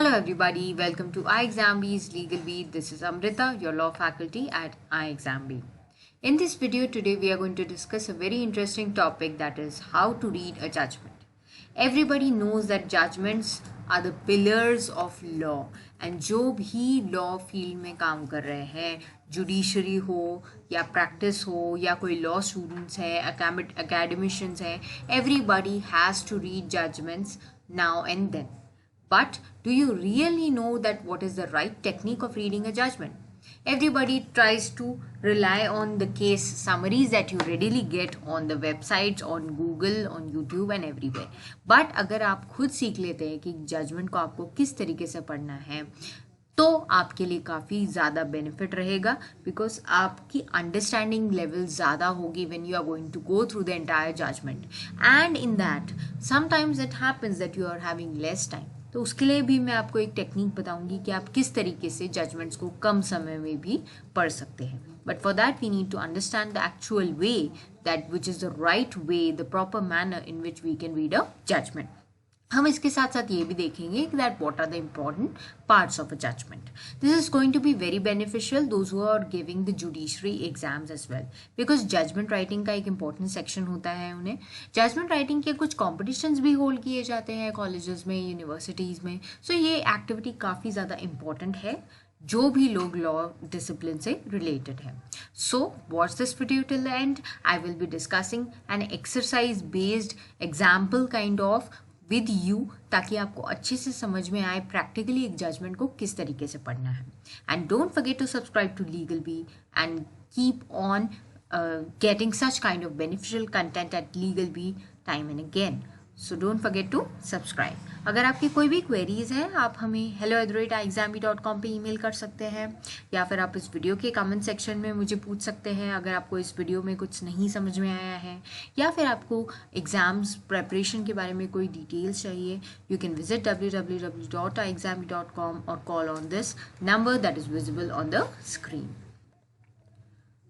Hello everybody, welcome to iExamBee's Legal Beat. This is Amrita, your law faculty at iExamBee. In this video today, we are going to discuss a very interesting topic, that is how to read a judgment. Everybody knows that judgments are the pillars of law, and जो भी law field में काम कर रहे हैं, judiciary हो या practice हो या कोई law students है, academicians है, everybody has to read judgments now and then. But do you really know that what is the right technique of reading a judgment? Everybody tries to rely on the case summaries that you readily get on the websites, on Google, on YouTube and everywhere. But अगर आप खुद सीख लेते हैं कि judgement को आपको किस तरीके से पढ़ना है, तो आपके लिए काफ़ी ज़्यादा बेनिफिट रहेगा, बिकॉज आपकी अंडरस्टैंडिंग लेवल ज़्यादा होगी when you are going to go through the entire judgment. And in that sometimes it happens that you are having less time. तो उसके लिए भी मैं आपको एक टेक्निक बताऊंगी कि आप किस तरीके से जजमेंट्स को कम समय में भी पढ़ सकते हैं. But for that we need to understand the actual way, that which is the right way, the proper manner in which we can read a judgment. हम इसके साथ साथ ये भी देखेंगे कि that what are the important parts of a judgment. This is going to be very beneficial those who are giving the judiciary exams as well, because judgment writing का एक इंपॉर्टेंट सेक्शन होता है. उन्हें जजमेंट राइटिंग के कुछ competitions भी hold किए जाते हैं कॉलेजेस में, यूनिवर्सिटीज़ में. सो ये एक्टिविटी काफ़ी ज़्यादा इंपॉर्टेंट है जो भी लोग लॉ डिसिप्लिन से रिलेटेड है. So watch this video till the end. I will be discussing an exercise based example kind of with you, ताकि आपको अच्छे से समझ में आए प्रैक्टिकली एक जजमेंट को किस तरीके से पढ़ना है. And don't forget to subscribe to legal B and keep on getting such kind of beneficial content at legal B time and again. So don't forget to subscribe. अगर आपकी कोई भी क्वेरीज है, आप हमें hello@iexambi.com पे ईमेल कर सकते हैं, या फिर आप इस वीडियो के कमेंट सेक्शन में मुझे पूछ सकते हैं अगर आपको इस वीडियो में कुछ नहीं समझ में आया है, या फिर आपको एग्ज़ाम्स प्रेपरेशन के बारे में कोई डिटेल्स चाहिए. यू कैन विजिट www.iexambi.com और call on this number that is visible on the screen.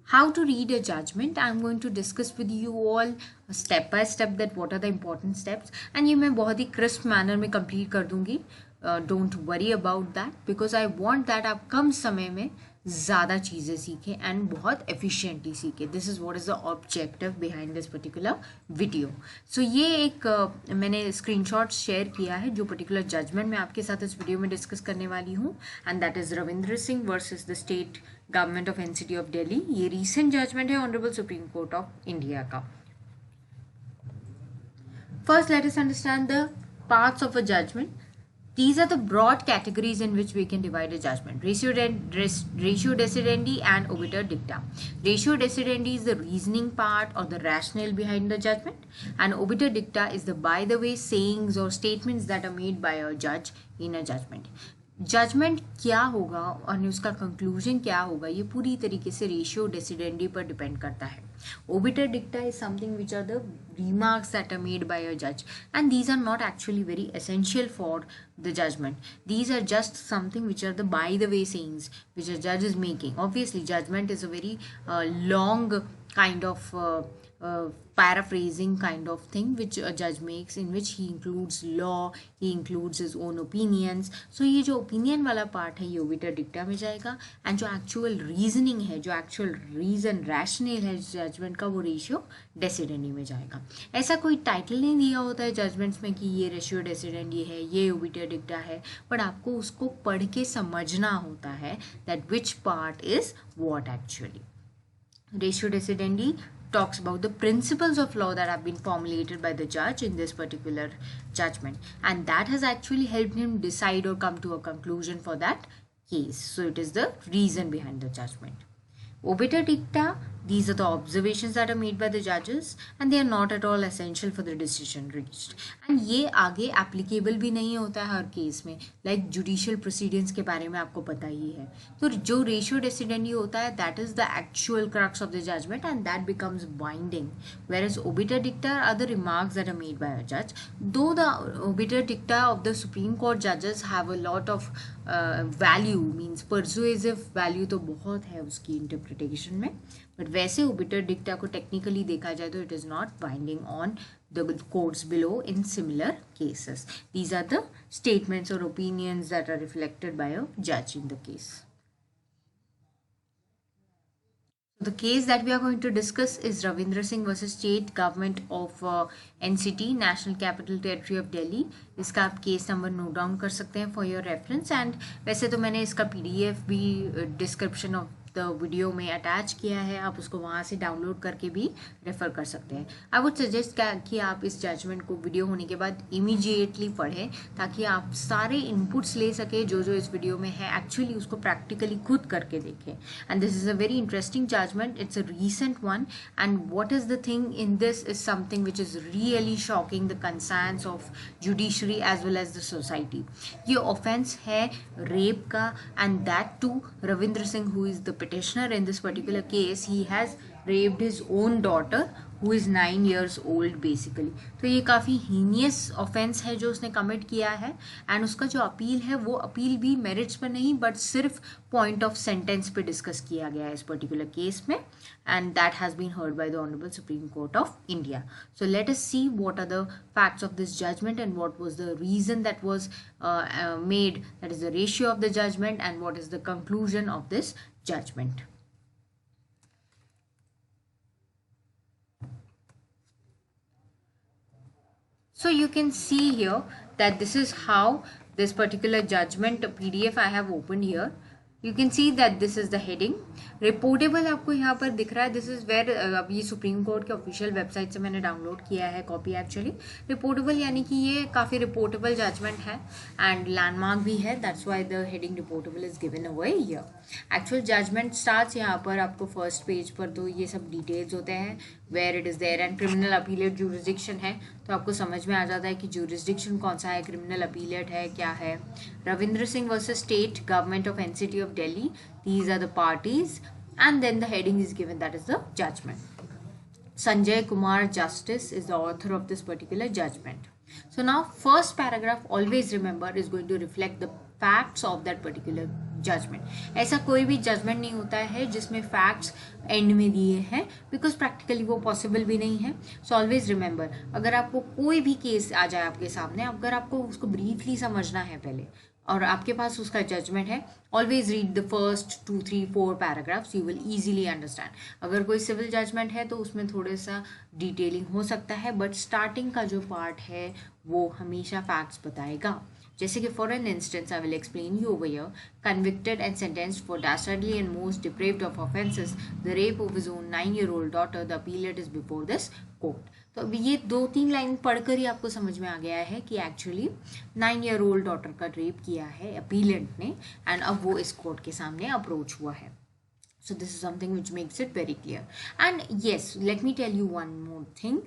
How to read a judgment. I'm going to discuss with you all step by step that what are the important steps, and ये मैं बहुत ही crisp manner में complete कर दूंगी. Don't worry about that, because I want that आप कम समय में ज़्यादा चीज़ें सीखें एंड बहुत एफिशिएंटली सीखें. This is what is the objective behind this particular video. So ये एक मैंने स्क्रीनशॉट शेयर किया है जो पर्टिकुलर जजमेंट मैं आपके साथ इस वीडियो में डिस्कस करने वाली हूँ, and that is Ravindra Singh versus the state government of NCT of Delhi. ये रीसेंट जजमेंट है honourable supreme court of India का. First let us understand the parts of a judgment. These are the broad categories in which we can divide a judgment: ratio decidendi and obiter dicta. Ratio decidendi is the reasoning part or the rationale behind the judgment, and obiter dicta is the by the way sayings or statements that are made by a judge in a judgment. Judgement क्या होगा और उसका conclusion क्या होगा, ये पूरी तरीके से रेशियो डेसिडेंडी पर डिपेंड करता है. Obiter dicta is something which are the remarks that are made by a judge, and these are not actually very essential for the judgment. These are just something which are the by the way sayings which a judge is making. Obviously judgment is a very long kind of paraphrasing kind of thing which a judge makes, in which he includes law, he includes his own opinions. So ये जो opinion वाला part है ये obiter dicta में जाएगा, and जो actual reasoning है, जो actual reason rationale है judgment का, वो ratio decidendi में जाएगा. ऐसा कोई टाइटल नहीं दिया होता है जजमेंट्स में कि ये रेशियो डेसिडेंडी है, ये ओबिटर डिक्टा है, बट आपको उसको पढ़ के समझना होता है that which part is what actually. Ratio decidendi talks about the principles of law that have been formulated by the judge in this particular judgment, and that has actually helped him decide or come to a conclusion for that case. So it is the reason behind the judgment. Obiter dicta, these are the observations that are made by the judges, and they are not at all essential for the decision reached. And ये आगे applicable भी नहीं होता है हर case में. Like judicial proceedings के बारे में आपको पता ही है. तो जो ratio decidendi होता है, that is the actual crux of the judgment, and that becomes binding. Whereas obiter dicta are the remarks that are made by a judge. Though the obiter dicta of the Supreme Court judges have a lot of value, means persuasive value तो बहुत है उसकी interpretation में, but वैसे ओबिटर डिक्टा को technically देखा जाए तो it is not binding on the courts below in similar cases. These are the statements or opinions that are reflected by a judge in the case. The case that we are going to discuss is Ravindra Singh versus State Government of NCT, National Capital Territory of Delhi. इसका आप case number note down कर सकते हैं for your reference. And वैसे तो मैंने इसका PDF भी डिस्क्रिप्शन ऑफ द वीडियो में अटैच किया है, आप उसको वहाँ से डाउनलोड करके भी रेफर कर सकते हैं. आई वुड सजेस्ट कि आप इस जजमेंट को वीडियो होने के बाद इमीडिएटली पढ़ें, ताकि आप सारे इनपुट्स ले सकें जो जो इस वीडियो में है, एक्चुअली उसको प्रैक्टिकली खुद करके देखें. And this is a very interesting judgment, it's a recent one. And what is the thing in this is something which is really shocking the concerns of judiciary as well as the society. ये offence है rape का, and that to Ravindra Singh, who is the petitioner in this particular case, he has raped his own daughter who is 9 years old basically. तो ये काफ़ी heinous offence है जो उसने commit किया है. एंड उसका जो अपील है वो अपील भी मेरिट्स पर नहीं बट सिर्फ पॉइंट ऑफ सेंटेंस पे डिस्कस किया गया है इस पर्टिकुलर केस में. And that has been heard by the honourable supreme court of India. So let us see what are the facts of this judgment and what was the reason that was made, that is the ratio of the judgment and what is the conclusion of this judgment. So you can see here that this is how this particular judgment PDF I have opened here. You can see that this is the heading. Reportable आपको यहाँ पर दिख रहा है. This is where, अब ये supreme court के official website से मैंने डाउनलोड किया है कॉपी एक्चुअली. रिपोर्टेबल यानी कि ये काफ़ी रिपोर्टेबल जजमेंट है एंड लैंडमार्क भी है. That's why the heading reportable is given away here. Actual judgment starts यहाँ पर आपको फर्स्ट पेज पर, तो ये सब डिटेल्स होते हैं where it is there. And criminal appellate jurisdiction है, तो आपको समझ में आ जाता है कि जुरिसडिक्शन कौन सा है, क्रिमिनल अपीलेट है, क्या है. Ravindra Singh versus state government of NCT of Delhi, these are the parties, and then the heading is given, that is the judgment. Sanjay Kumar Justice is the author of this particular judgment. So now first paragraph, always remember, is going to reflect the facts of that particular judgment. ऐसा कोई भी judgement नहीं होता है जिसमें facts and में दिए हैं, बिकॉज प्रैक्टिकली वो पॉसिबल भी नहीं है. सो ऑलवेज रिमेंबर, अगर आपको कोई भी केस आ जाए आपके सामने, अगर आपको उसको ब्रीफली समझना है पहले और आपके पास उसका जजमेंट है, always read the first 2, 3, 4 paragraphs, you will easily understand. अगर कोई सिविल जजमेंट है तो उसमें थोड़ा सा डिटेलिंग हो सकता है, बट स्टार्टिंग का जो पार्ट है वो हमेशा फैक्ट्स बताएगा. जैसे कि for an instance I will explain you over here. Convicted and sentenced for dastardly and most depraved of offences, the rape of his own 9-year-old daughter, the appellate is before this court. तो अभी ये 2-3 line पढ़कर ही आपको समझ में आ गया है कि एक्चुअली 9-year-old डॉटर का रेप किया है अपीलेंट ने, एंड अब वो इस कोर्ट के सामने अप्रोच हुआ है. So this is something which makes it very clear. And yes, let me tell you one more thing.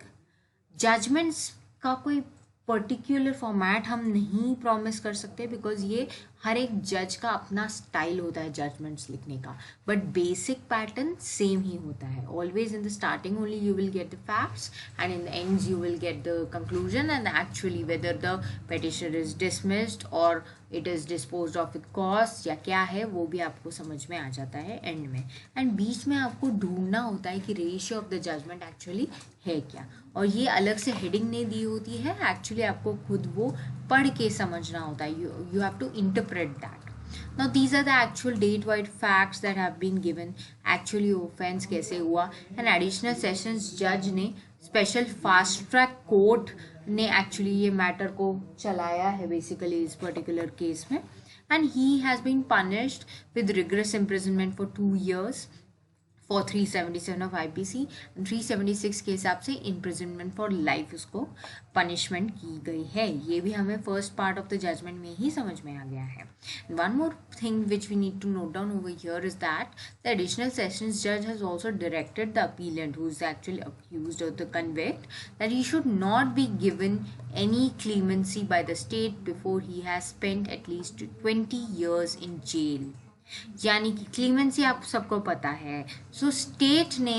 Judgments का कोई पर्टिकुलर फॉर्मेट हम नहीं प्रॉमिस कर सकते, बिकॉज ये हर एक जज का अपना स्टाइल होता है जजमेंट्स लिखने का, बट बेसिक पैटर्न सेम ही होता है. Always in the starting only you will get the facts and in the ends you will get the conclusion and actually whether the petition is dismissed और it is disposed of with cost या क्या है, वो भी आपको समझ में आ जाता है एंड में. एंड बीच में आपको ढूंढना होता है कि ratio of the judgment actually है क्या, और ये अलग से हेडिंग नहीं दी होती है. एक्चुअली आपको खुद वो पढ़ के समझना होता है. You have to interpret that. Now these are the actual date-wise facts that have been given. Actually offense कैसे हुआ, and additional sessions judge ने special fast track court ने actually ये matter को चलाया है basically इस particular case में, and he has been punished with rigorous imprisonment for 2 years for 377 of IPC. 376 के हिसाब से इम्प्रिजनमेंट फॉर लाइफ उसको पनिशमेंट की गई है. ये भी हमें first part of the judgment में ही समझ में आ गया है. One more thing which we need to note down over here is that the additional sessions जज has also directed the appellant who is actually accused of the convict that he should not be given any clemency by the state before he has spent at least 20 years in jail. यानी कि clemency आप सबको पता है, सो state ने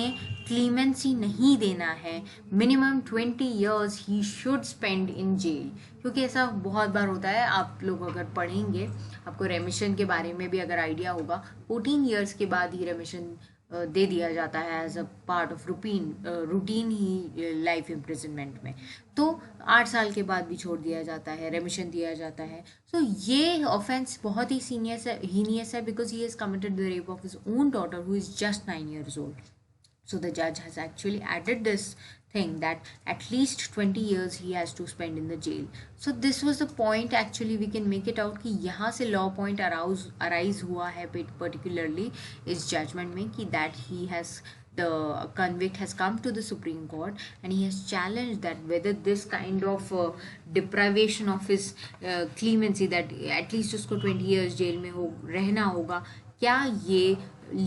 clemency नहीं देना है. मिनिमम 20 years ही शुड स्पेंड इन जेल, क्योंकि ऐसा बहुत बार होता है. आप लोग अगर पढ़ेंगे, आपको रेमिशन के बारे में भी अगर आइडिया होगा, 14 years के बाद ही रेमिशन दे दिया जाता है as a part of routine ही लाइफ इम्प्रिजनमेंट में। तो 8 साल के बाद भी छोड़ दिया जाता है, रेमिशन दिया जाता है। सो ये ऑफेंस बहुत ही हीनियस है because he has committed the rape of his own daughter who is just 9 years old. So the judge has actually added this thing that at least 20 years he has to spend in the jail. So this was the point actually we can make it out कि यहाँ से law point arise हुआ है particularly इस judgment में कि that he has the convict has come to the Supreme Court and he has challenged that whether this kind of deprivation of his clemency that at least उसको 20 years jail में रहना होगा, क्या ये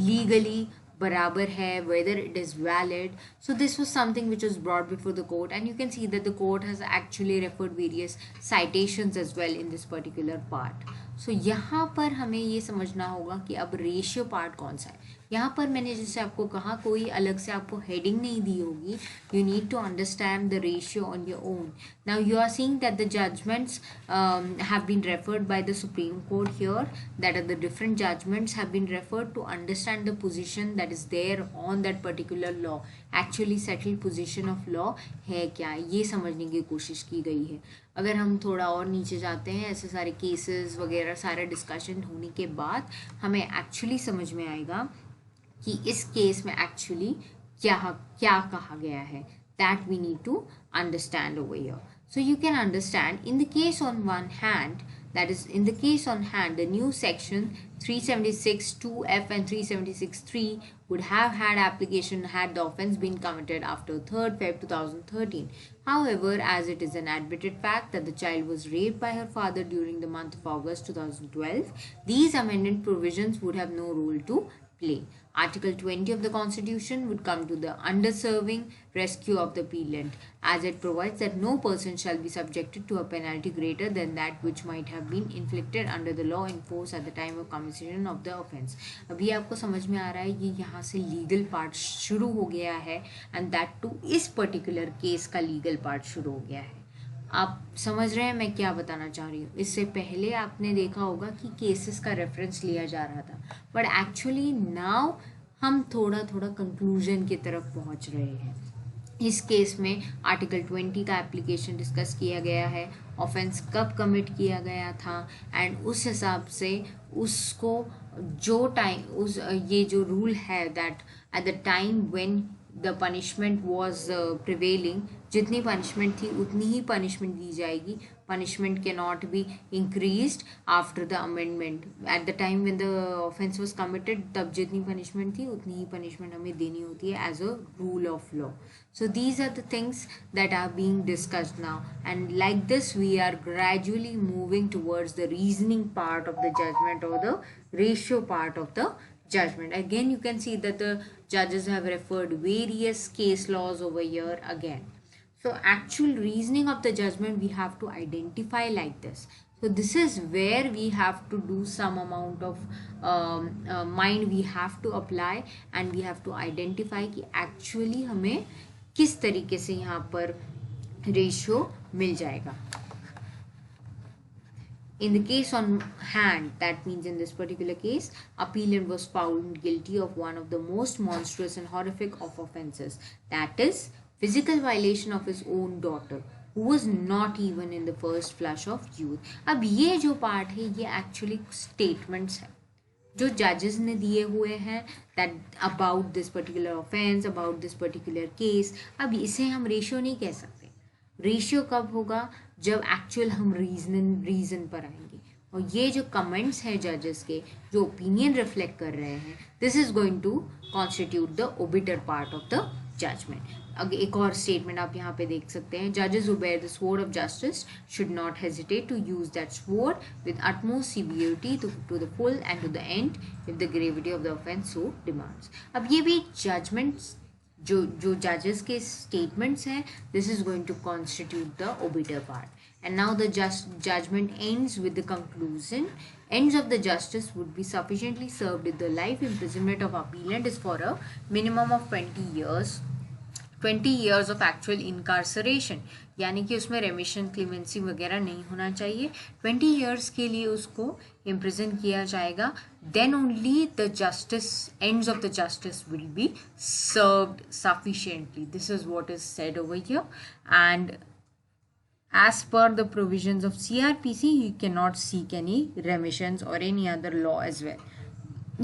legally बराबर है, whether it is valid. So this was something which was brought before the court and you can see that the court has actually referred various citations as well in this particular part. So यहाँ पर हमें ये समझना होगा कि अब ratio part कौन सा है. यहाँ पर मैंने जैसे आपको कहा कोई अलग से आपको हेडिंग नहीं दी होगी. You need to understand the ratio on your own. Now you are seeing that the judgments have been referred by the Supreme Court here, that the different judgments have been referred to understand the position that is there on that particular law. Actually settled position of law है क्या, ये समझने की कोशिश की गई है. अगर हम थोड़ा और नीचे जाते हैं, ऐसे सारे केसेस वगैरह सारा डिस्कशन होने के बाद हमें एक्चुअली समझ में आएगा कि इस केस में एक्चुअली क्या क्या कहा गया है. That we need to understand over here. So you can understand in the case on one hand, that is in the case on hand, the new section 376(2)(f) and 376(3) would have had application had the offence been committed after 3rd Feb 2013. However, as it is an admitted fact that the child was raped by her father during the month of August 2012, these amended provisions would have no role to play. Article 20 of the Constitution would come to the underserving rescue of the appellant, as it provides that no person shall be subjected to a penalty greater than that which might have been inflicted under the law in force at the time of commission of the offence. अभी आपको समझ में आ रहा है ये यहाँ से legal part शुरू हो गया है एंड दैट टू इस पर्टिकुलर केस का लीगल पार्ट शुरू हो गया है. आप समझ रहे हैं मैं क्या बताना चाह रही हूँ. इससे पहले आपने देखा होगा कि केसेस का रेफरेंस लिया जा रहा था, बट एक्चुअली नाउ हम थोड़ा थोड़ा कंक्लूजन की तरफ पहुँच रहे हैं. इस केस में आर्टिकल 20 का एप्लीकेशन डिस्कस किया गया है, ऑफेंस कब कमिट किया गया था एंड उस हिसाब से उसको जो टाइम उस ये जो रूल है that at the time when the punishment was prevailing, जितनी पनिशमेंट थी उतनी ही पनिशमेंट दी जाएगी. Punishment can not be increased after the amendment. At the time when the offence was committed तब जितनी पनिशमेंट थी उतनी ही पनिशमेंट हमें देनी होती है as a rule of law. So these are the things that are being discussed now, and like this we are gradually moving towards the reasoning part of the judgment or the ratio part of the judgment. Again you can see that the judges have referred various case laws over here again. So actual reasoning of the judgment we have to identify like this. So this is where we have to do some amount of mind we have to apply and we have to identify कि actually हमें किस तरीके से यहाँ पर ratio मिल जाएगा. In the case on hand, that means in this particular case, appellant was found guilty of one of the most monstrous and horrific of offences, that is physical violation of his own daughter, who was not even in the first flush of youth. अब ये जो part है ये actually statements है जो जजेस ने दिए हुए हैं that about this particular offence, about this particular case. अब इसे हम रेशियो नहीं कह सकते. रेशियो कब होगा जब एक्चुअल हम रीजन पर आएंगे. और ये जो कमेंट्स हैं जजेस के जो ओपिनियन रिफ्लेक्ट कर रहे हैं, this is going to constitute the obiter part of the judgment. अब एक और स्टेटमेंट आप यहाँ पे देख सकते हैं. जजेस who bear the sword of justice should not hesitate to use that sword with utmost severity to the full and to the end if the gravity of the offense so demands. अब ये भी judgements जो जजेस के statements हैं, this is going to constitute the obiter part. And now the judgment ends with the conclusion. Ends of the justice would be sufficiently served if the life imprisonment of appellant is for a minimum of 20 years 20 years of actual इनकार्सरेशन, यानी कि उसमें रेमिशन clemency वगैरह नहीं होना चाहिए, 20 years के लिए उसको इम्प्रिजन किया जाएगा. Then only the justice ends of the justice will be served sufficiently. This is what is said over here. And as per the provisions of CRPC, he cannot seek any remissions or any other law as well.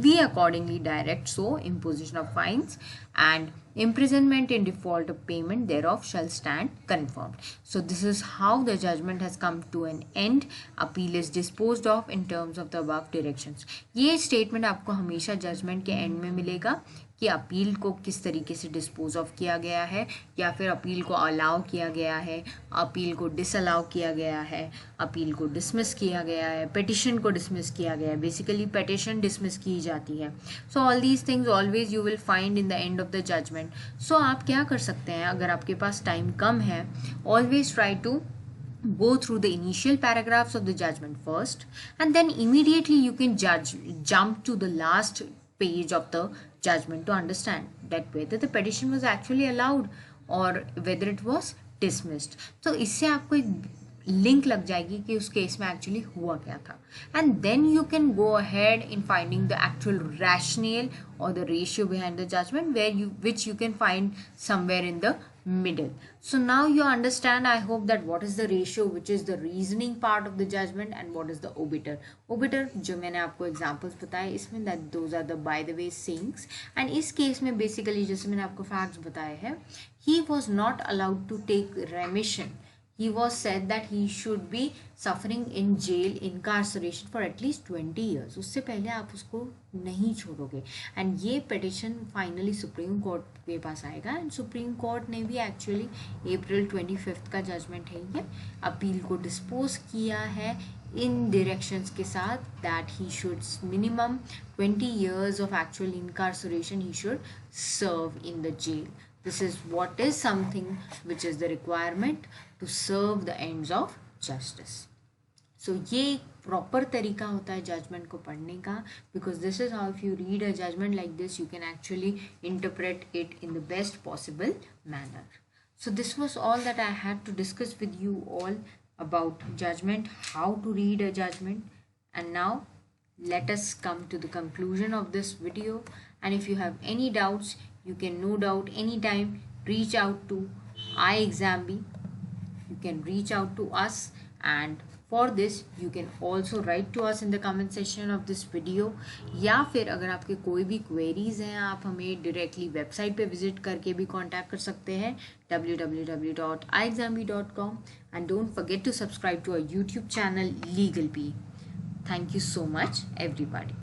We accordingly direct so imposition of fines and imprisonment in default of payment thereof shall stand confirmed. So this is how the judgment has come to an end. Appeal is disposed of in terms of the above directions. ये statement आपको हमेशा judgment के end में मिलेगा कि appeal को किस तरीके से डिस्पोज ऑफ किया गया है, या फिर अपील को अलाउ किया गया है, अपील को डिसअलाउ किया गया है, अपील को डिसमिस किया गया है, पिटिशन को डिसमिस किया गया है. बेसिकली पिटिशन डिसमिस की जाती है. So all these things always you will find in the end of the judgment. So आप क्या कर सकते हैं, अगर आपके पास टाइम कम है, always try to go through the initial paragraphs of the judgment first, and then immediately you can jump to the last page of the judgment to understand that whether the petition was actually allowed or whether it was dismissed. तो इससे आपको एक link लग जाएगी कि उस case में actually हुआ क्या था. And then you can go ahead in finding the actual rational और the ratio behind the judgment where you which you can find somewhere in the middle. So now you understand, I hope, that what is the ratio, which is the reasoning part of the judgment, and what is the obiter. Obiter जो मैंने आपको examples बताए इसमें, that those are the by the way sayings. And इस case में basically जैसे मैंने आपको facts बताए हैं, he was not allowed to take remission. He was said that he should be suffering in jail incarceration for at least 20 years. उससे पहले आप उसको नहीं छोड़ोगे. एंड ये पिटिशन फाइनली सुप्रीम कोर्ट के पास आएगा. एंड सुप्रीम कोर्ट ने भी एक्चुअली April 25 का जजमेंट है ये, अपील को डिस्पोज किया है इन डायरेक्शंस के साथ that he should minimum 20 years of actual incarceration he should serve in the jail. This is what is something which is the requirement to serve the ends of justice. So ये एक proper तरीका होता है judgement को पढ़ने का, because this is how if you read a judgment like this you can actually interpret it in the best possible manner. So this was all that I had to discuss with you all about judgment, how to read a judgment. And now let us come to the conclusion of this video. And if you have any doubts, you can no doubt anytime reach out to iExamB. You can reach out to us, and for this you can also write to us in the comment section of this video. या फिर अगर आपके कोई भी queries हैं, आप हमें directly website पे visit करके भी contact कर सकते हैं www.iexamb.com. and don't forget to subscribe to our YouTube channel LegalP. Thank you so much everybody.